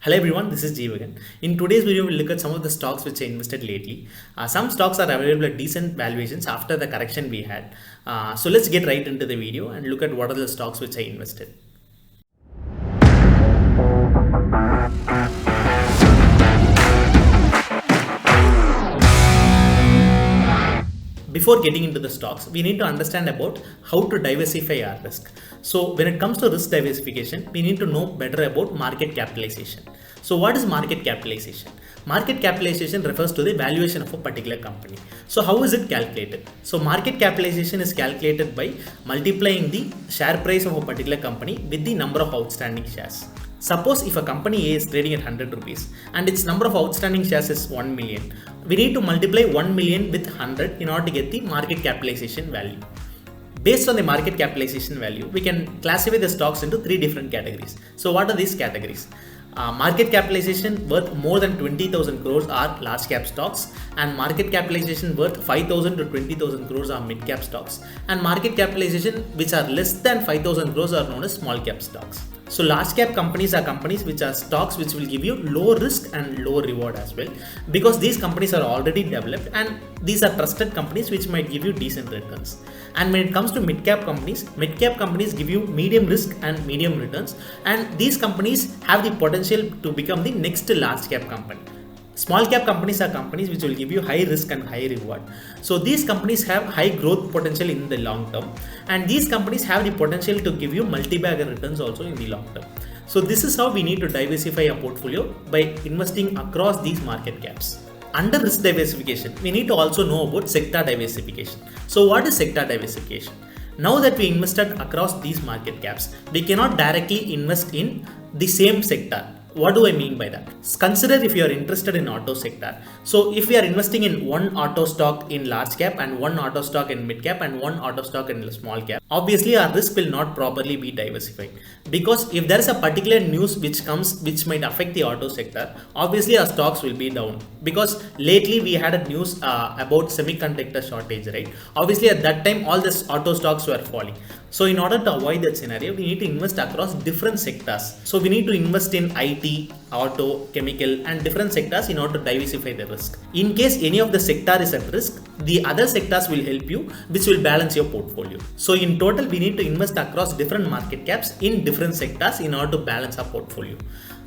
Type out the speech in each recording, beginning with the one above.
Hello everyone, this is Jeevakan. In today's video, we'll look at some of the stocks which I invested lately. Some stocks are available at decent valuations after the correction we had. So let's get right into the video and look at what are the stocks which I invested. Before getting into the stocks, we need to understand about how to diversify our risk. So when it comes to risk diversification, we need to know better about market capitalization. So what is market capitalization? Market capitalization refers to the valuation of a particular company. So how is it calculated? So market capitalization is calculated by multiplying the share price of a particular company with the number of outstanding shares. Suppose if a company A is trading at 100 rupees and its number of outstanding shares is 1 million, we need to multiply 1 million with 100 in order to get the market capitalization value. Based on the market capitalization value, we can classify the stocks into three different categories. So what are these categories? Market capitalization worth more than 20,000 crores are large cap stocks, and market capitalization worth 5,000 to 20,000 crores are mid cap stocks, and market capitalization which are less than 5,000 crores are known as small cap stocks. So large cap companies are companies which are stocks which will give you low risk and low reward as well, because these companies are already developed and these are trusted companies which might give you decent returns. And when it comes to mid cap companies give you medium risk and medium returns, and these companies have the potential to become the next large cap company. Small cap companies are companies which will give you high risk and high reward. So these companies have high growth potential in the long term, and these companies have the potential to give you multi-bagger returns also in the long term. So this is how we need to diversify our portfolio, by investing across these market caps. Under risk diversification, we need to also know about sector diversification. So what is sector diversification? Now that we invested across these market caps, we cannot directly invest in the same sector. What do I mean by that? Consider if you are interested in auto sector. So if we are investing in one auto stock in large cap and one auto stock in mid cap and one auto stock in small cap, obviously our risk will not properly be diversified, because if there is a particular news which comes which might affect the auto sector, obviously our stocks will be down, because lately we had a news about semiconductor shortage, right? Obviously at that time all the auto stocks were falling. So in order to avoid that scenario, we need to invest across different sectors. So we need to invest in IT, auto, chemical and different sectors in order to diversify the risk. In case any of the sector is at risk, the other sectors will help you, which will balance your portfolio. So in total, we need to invest across different market caps in different sectors in order to balance our portfolio.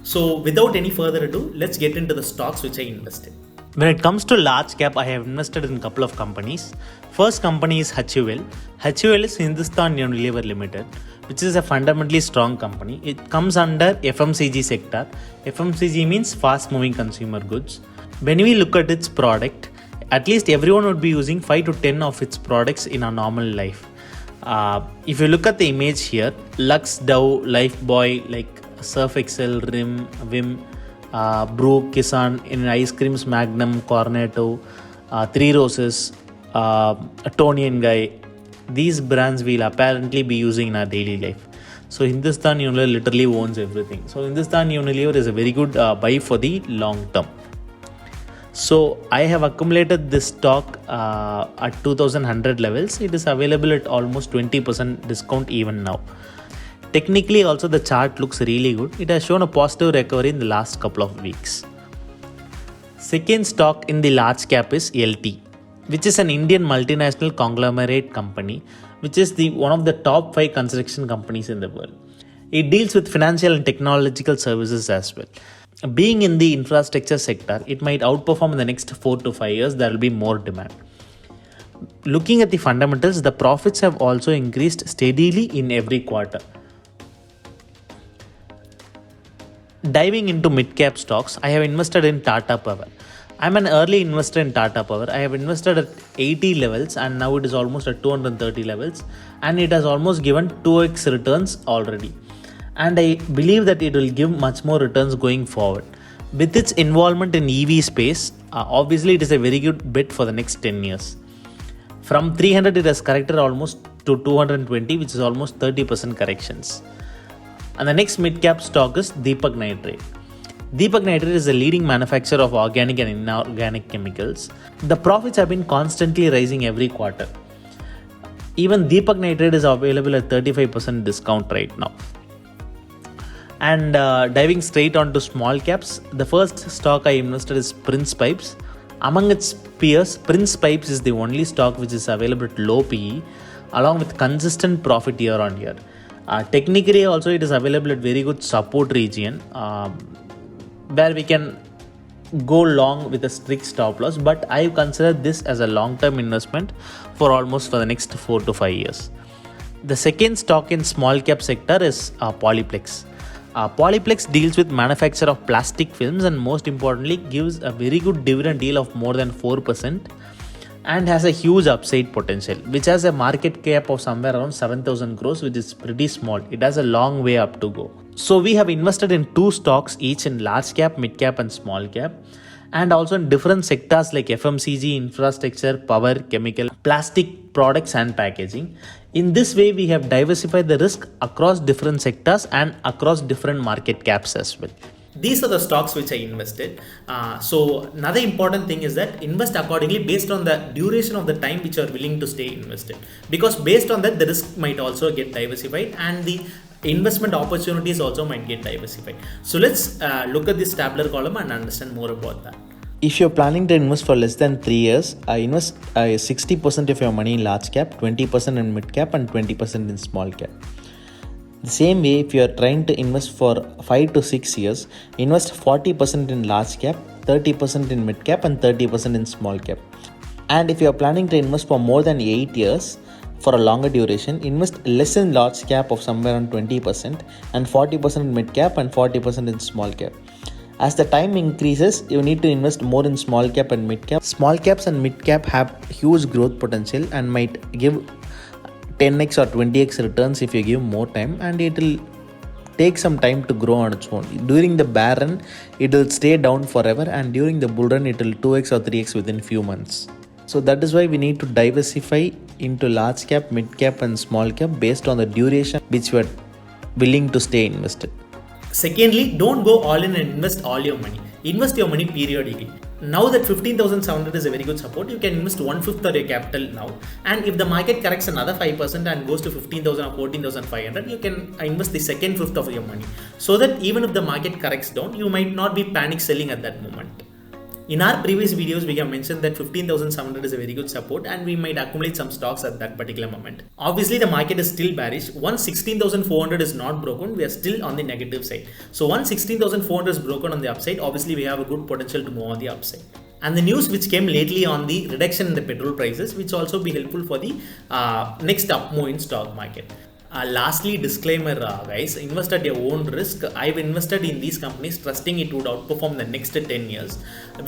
So without any further ado, let's get into the stocks which I invested. When it comes to large cap, I have invested in a couple of companies. First company is HUL. HUL is Hindustan Unilever Limited, which is a fundamentally strong company. It comes under FMCG sector. FMCG means fast moving consumer goods. When we look at its product, at least everyone would be using 5 to 10 of its products in a normal life. If you look at the image here, Lux, Dove, Lifebuoy, like Surf Excel, Rim, Vim, Brew, Kisan, in ice creams, Magnum, Cornetto, Three Roses, Tony and Guy. These brands we'll apparently be using in our daily life. So Hindustan Unilever literally owns everything. So Hindustan Unilever is a very good buy for the long term. So I have accumulated this stock at 2100 levels. It is available at almost 20% discount even now. Technically also the chart looks really good. It has shown a positive recovery in the last couple of weeks. Second stock in the large cap is LT, which is an Indian multinational conglomerate company, which is one of the top 5 construction companies in the world. It deals with financial and technological services as well. Being in the infrastructure sector, it might outperform in the next 4 to 5 years. There will be more demand. Looking at the fundamentals, the profits have also increased steadily in every quarter. Diving into mid-cap stocks, I have invested in Tata Power. I'm an early investor in Tata Power. I have invested at 80 levels and now it is almost at 230 levels, and it has almost given 2x returns already. And I believe that it will give much more returns going forward. With its involvement in EV space, obviously it is a very good bet for the next 10 years. From 300 it has corrected almost to 220, which is almost 30% corrections. And the next mid-cap stock is Deepak Nitrite. Deepak Nitrite is a leading manufacturer of organic and inorganic chemicals. The profits have been constantly rising every quarter. Even Deepak Nitrite is available at 35% discount right now. And diving straight onto small caps, the first stock I invested is Prince Pipes. Among its peers, Prince Pipes is the only stock which is available at low PE along with consistent profit year on year. Technically also it is available at very good support region where we can go long with a strict stop loss, but I consider this as a long term investment for the next 4 to 5 years. The second stock in small cap sector is Polyplex. Polyplex deals with manufacture of plastic films and most importantly gives a very good dividend yield of more than 4% and has a huge upside potential, which has a market cap of somewhere around 7,000 crores, which is pretty small. It has a long way up to go. So we have invested in 2 stocks, each in large cap, mid cap and small cap, and also in different sectors like FMCG, infrastructure, power, chemical, plastic products and packaging. In this way, we have diversified the risk across different sectors and across different market caps as well. These are the stocks which I invested. So another important thing is that invest accordingly based on the duration of the time which you are willing to stay invested, because based on that the risk might also get diversified and the investment opportunities also might get diversified. So let's look at this tabular column and understand more about that. If you're planning to invest for less than 3 years, invest 60% of your money in large cap, 20% in mid cap and 20% in small cap. The same way, if you are trying to invest for 5 to 6 years, invest 40% in large cap, 30% in mid cap and 30% in small cap. And if you are planning to invest for more than 8 years, for a longer duration, invest less in large cap of somewhere around 20% and 40% in mid cap and 40% in small cap. As the time increases, you need to invest more in small cap and mid cap. Small caps and mid cap have huge growth potential and might give 10x or 20x returns if you give more time, and it will take some time to grow on its own. During the bear run, it will stay down forever, and during the bull run, it will 2x or 3x within few months. So that is why we need to diversify into large cap, mid cap and small cap based on the duration which we are willing to stay invested. Secondly, don't go all in and invest all your money. Invest your money periodically. Now that 15,700 is a very good support, you can invest 1/5 of your capital now. And if the market corrects another 5% and goes to 15,000 or 14,500, you can invest the second fifth of your money. So that even if the market corrects down, you might not be panic selling at that moment. In our previous videos, we have mentioned that 15,700 is a very good support and we might accumulate some stocks at that particular moment. Obviously, the market is still bearish. Once 16,400 is not broken, we are still on the negative side. So once 16,400 is broken on the upside, obviously we have a good potential to move on the upside. And the news which came lately on the reduction in the petrol prices, which also be helpful for the next up move in stock market. Lastly, disclaimer guys, invest at your own risk. I've invested in these companies trusting it would outperform the next 10 years.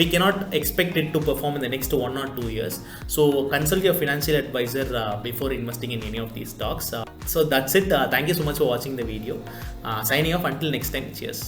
We cannot expect it to perform in the next 1 or 2 years. So consult your financial advisor before investing in any of these stocks. So that's it. Thank you so much for watching the video. Signing off until next time. Cheers.